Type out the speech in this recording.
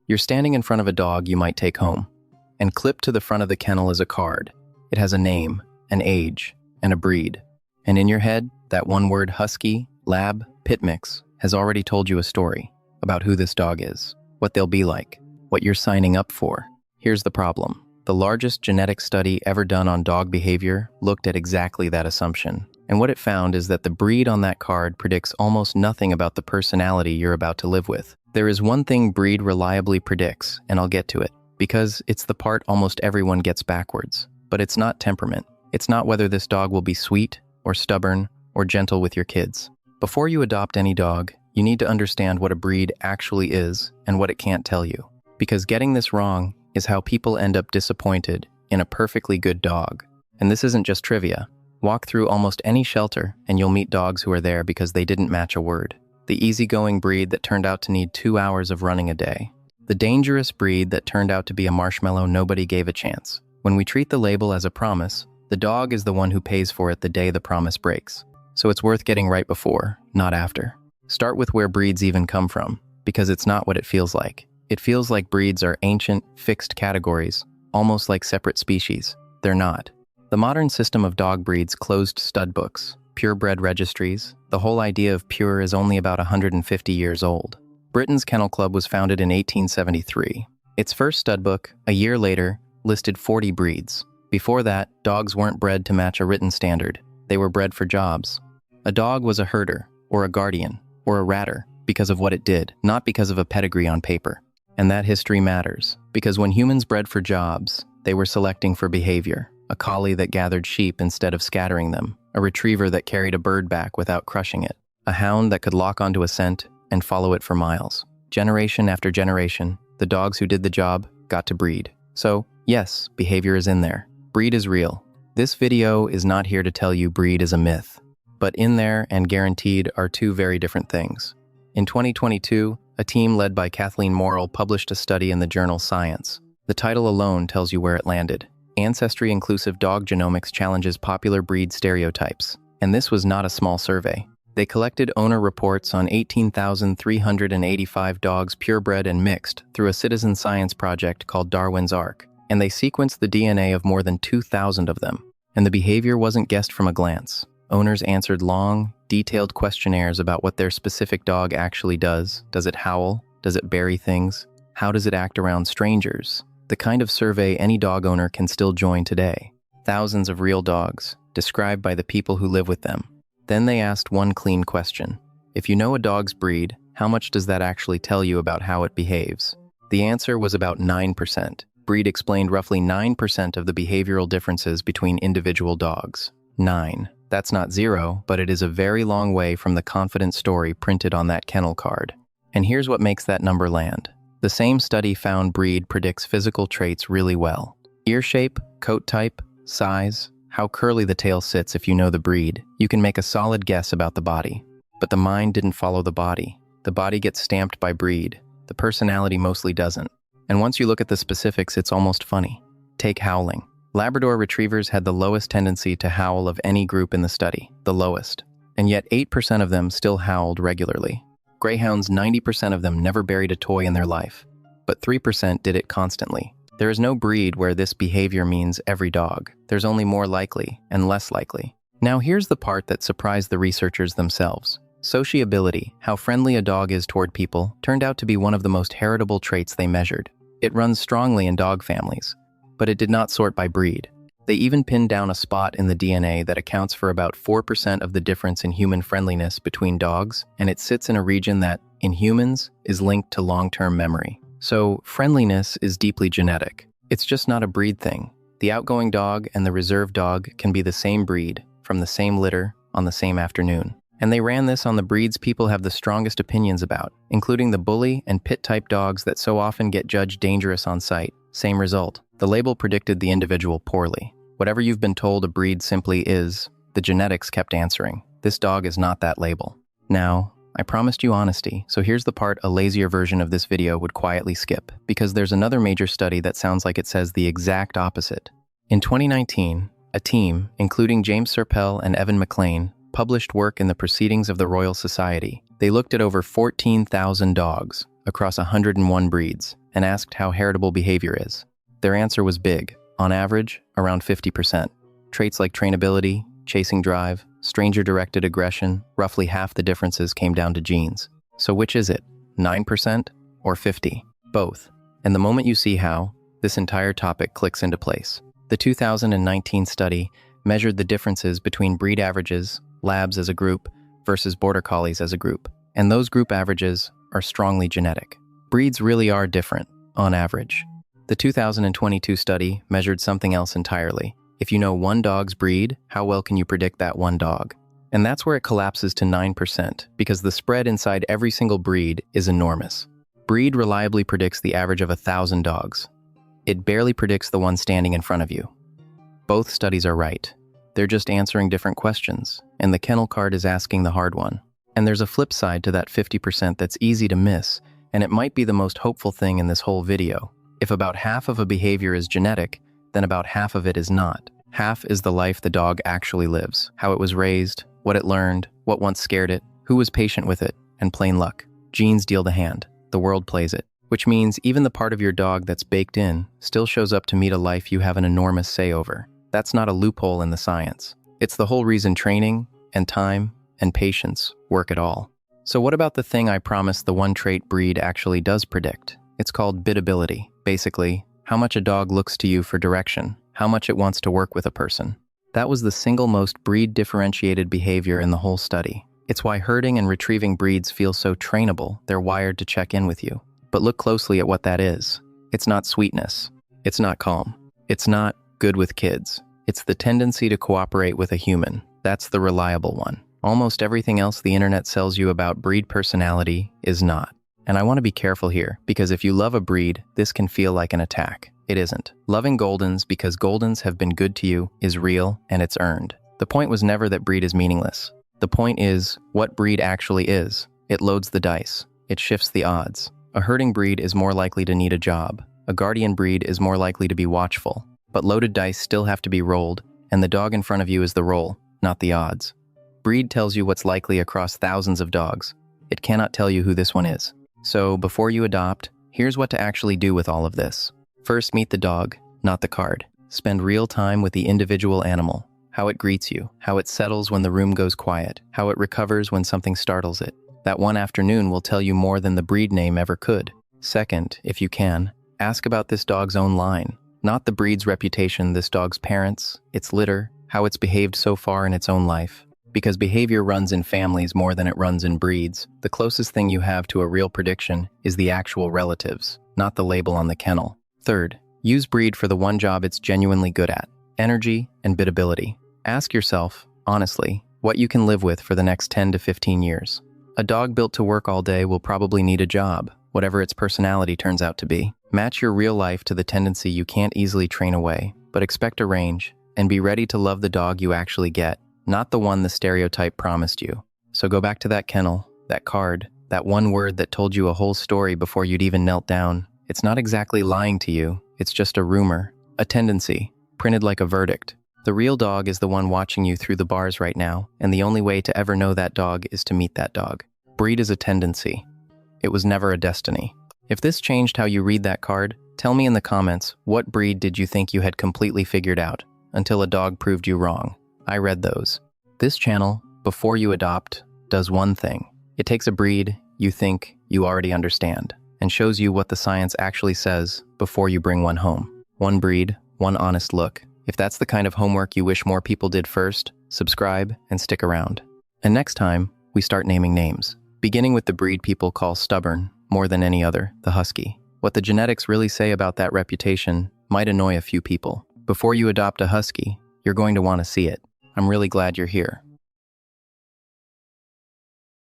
You're standing in front of a dog you might take home, and clipped to the front of the kennel is a card. It has a name, an age, and a breed. And in your head, that one word husky, lab, pit mix has already told you a story about who this dog is, what they'll be like, what you're signing up for. Here's the problem. The largest genetic study ever done on dog behavior looked at exactly that assumption. And what it found is that the breed on that card predicts almost nothing about the personality you're about to live with. There is one thing breed reliably predicts, and I'll get to it, because it's the part almost everyone gets backwards. But it's not temperament. It's not whether this dog will be sweet, or stubborn, or gentle with your kids. Before you adopt any dog, you need to understand what a breed actually is and what it can't tell you. Because getting this wrong is how people end up disappointed in a perfectly good dog. And this isn't just trivia. Walk through almost any shelter and you'll meet dogs who are there because they didn't match a word. The easygoing breed that turned out to need 2 hours of running a day. The dangerous breed that turned out to be a marshmallow nobody gave a chance. When we treat the label as a promise, the dog is the one who pays for it the day the promise breaks. So it's worth getting right before, not after. Start with where breeds even come from, because it's not what it feels like. It feels like breeds are ancient, fixed categories, almost like separate species. They're not. The modern system of dog breeds closed stud books, purebred registries. The whole idea of pure is only about 150 years old. Britain's Kennel Club was founded in 1873. Its first stud book, a year later, listed 40 breeds. Before that, dogs weren't bred to match a written standard. They were bred for jobs. A dog was a herder, or a guardian, or a ratter, because of what it did, not because of a pedigree on paper. And that history matters, because when humans bred for jobs, they were selecting for behavior. A collie that gathered sheep instead of scattering them, a retriever that carried a bird back without crushing it, a hound that could lock onto a scent and follow it for miles. Generation after generation, the dogs who did the job got to breed. So, yes, behavior is in there. Breed is real. This video is not here to tell you breed is a myth, but in there and guaranteed are two very different things. In 2022, a team led by Kathleen Morrill published a study in the journal Science. The title alone tells you where it landed. Ancestry-inclusive dog genomics challenges popular breed stereotypes. And this was not a small survey. They collected owner reports on 18,385 dogs purebred and mixed through a citizen science project called Darwin's Ark. And they sequenced the DNA of more than 2,000 of them. And the behavior wasn't guessed from a glance. Owners answered long, detailed questionnaires about what their specific dog actually does. Does it howl? Does it bury things? How does it act around strangers? The kind of survey any dog owner can still join today. Thousands of real dogs, described by the people who live with them. Then they asked one clean question. If you know a dog's breed, how much does that actually tell you about how it behaves? The answer was about 9%. Breed explained roughly 9% of the behavioral differences between individual dogs. 9. That's not zero, but it is a very long way from the confident story printed on that kennel card. And here's what makes that number land. The same study found breed predicts physical traits really well. Ear shape, coat type, size, how curly the tail sits if you know the breed. You can make a solid guess about the body. But the mind didn't follow the body. The body gets stamped by breed. The personality mostly doesn't. And once you look at the specifics, it's almost funny. Take howling. Labrador retrievers had the lowest tendency to howl of any group in the study, the lowest. And yet 8% of them still howled regularly. Greyhounds, 90% of them never buried a toy in their life, but 3% did it constantly. There is no breed where this behavior means every dog. There's only more likely and less likely. Now here's the part that surprised the researchers themselves. Sociability, how friendly a dog is toward people, turned out to be one of the most heritable traits they measured. It runs strongly in dog families, but it did not sort by breed. They even pinned down a spot in the DNA that accounts for about 4% of the difference in human friendliness between dogs, and it sits in a region that, in humans, is linked to long-term memory. So, friendliness is deeply genetic. It's just not a breed thing. The outgoing dog and the reserved dog can be the same breed, from the same litter, on the same afternoon. And they ran this on the breeds people have the strongest opinions about, including the bully and pit-type dogs that so often get judged dangerous on sight. Same result. The label predicted the individual poorly. Whatever you've been told a breed simply is, the genetics kept answering. This dog is not that label. Now, I promised you honesty, so here's the part a lazier version of this video would quietly skip, because there's another major study that sounds like it says the exact opposite. In 2019, a team, including James Serpell and Evan MacLean, published work in the Proceedings of the Royal Society. They looked at over 14,000 dogs, across 101 breeds and asked how heritable behavior is. Their answer was big, on average, around 50%. Traits like trainability, chasing drive, stranger-directed aggression, roughly half the differences came down to genes. So which is it, 9% or 50%? Both. And the moment you see how, this entire topic clicks into place. The 2019 study measured the differences between breed averages, labs as a group, versus border collies as a group. And those group averages are strongly genetic. Breeds really are different, on average. The 2022 study measured something else entirely. If you know one dog's breed, how well can you predict that one dog? And that's where it collapses to 9%, because the spread inside every single breed is enormous. Breed reliably predicts the average of 1,000 dogs. It barely predicts the one standing in front of you. Both studies are right. They're just answering different questions, and the kennel card is asking the hard one. And there's a flip side to that 50% that's easy to miss, and it might be the most hopeful thing in this whole video. If about half of a behavior is genetic, then about half of it is not. Half is the life the dog actually lives, how it was raised, what it learned, what once scared it, who was patient with it, and plain luck. Genes deal the hand, the world plays it. Which means even the part of your dog that's baked in still shows up to meet a life you have an enormous say over. That's not a loophole in the science. It's the whole reason training, and time, and patience work at all. So what about the thing I promised the one trait breed actually does predict? It's called bidability. Basically, how much a dog looks to you for direction, how much it wants to work with a person. That was the single most breed-differentiated behavior in the whole study. It's why herding and retrieving breeds feel so trainable. They're wired to check in with you. But look closely at what that is. It's not sweetness. It's not calm. It's not good with kids. It's the tendency to cooperate with a human. That's the reliable one. Almost everything else the internet sells you about breed personality is not. And I want to be careful here, because if you love a breed, this can feel like an attack. It isn't. Loving Goldens because Goldens have been good to you is real, and it's earned. The point was never that breed is meaningless. The point is what breed actually is. It loads the dice. It shifts the odds. A herding breed is more likely to need a job. A guardian breed is more likely to be watchful. But loaded dice still have to be rolled, and the dog in front of you is the roll, not the odds. Breed tells you what's likely across thousands of dogs. It cannot tell you who this one is. So, before you adopt, here's what to actually do with all of this. First, meet the dog, not the card. Spend real time with the individual animal. How it greets you, how it settles when the room goes quiet, how it recovers when something startles it. That one afternoon will tell you more than the breed name ever could. Second, if you can, ask about this dog's own line. Not the breed's reputation, this dog's parents, its litter, how it's behaved so far in its own life. Because behavior runs in families more than it runs in breeds, the closest thing you have to a real prediction is the actual relatives, not the label on the kennel. Third, use breed for the one job it's genuinely good at: energy and bidability. Ask yourself, honestly, what you can live with for the next 10 to 15 years. A dog built to work all day will probably need a job, whatever its personality turns out to be. Match your real life to the tendency you can't easily train away, but expect a range, and be ready to love the dog you actually get, not the one the stereotype promised you. So go back to that kennel, that card, that one word that told you a whole story before you'd even knelt down. It's not exactly lying to you, it's just a rumor, a tendency, printed like a verdict. The real dog is the one watching you through the bars right now, and the only way to ever know that dog is to meet that dog. Breed is a tendency. It was never a destiny. If this changed how you read that card, tell me in the comments, what breed did you think you had completely figured out, until a dog proved you wrong? I read those. This channel, Before You Adopt, does one thing. It takes a breed you think you already understand, and shows you what the science actually says before you bring one home. One breed, one honest look. If that's the kind of homework you wish more people did first, subscribe and stick around. And next time, we start naming names, beginning with the breed people call stubborn more than any other, the husky. What the genetics really say about that reputation might annoy a few people. Before you adopt a husky, you're going to want to see it. I'm really glad you're here.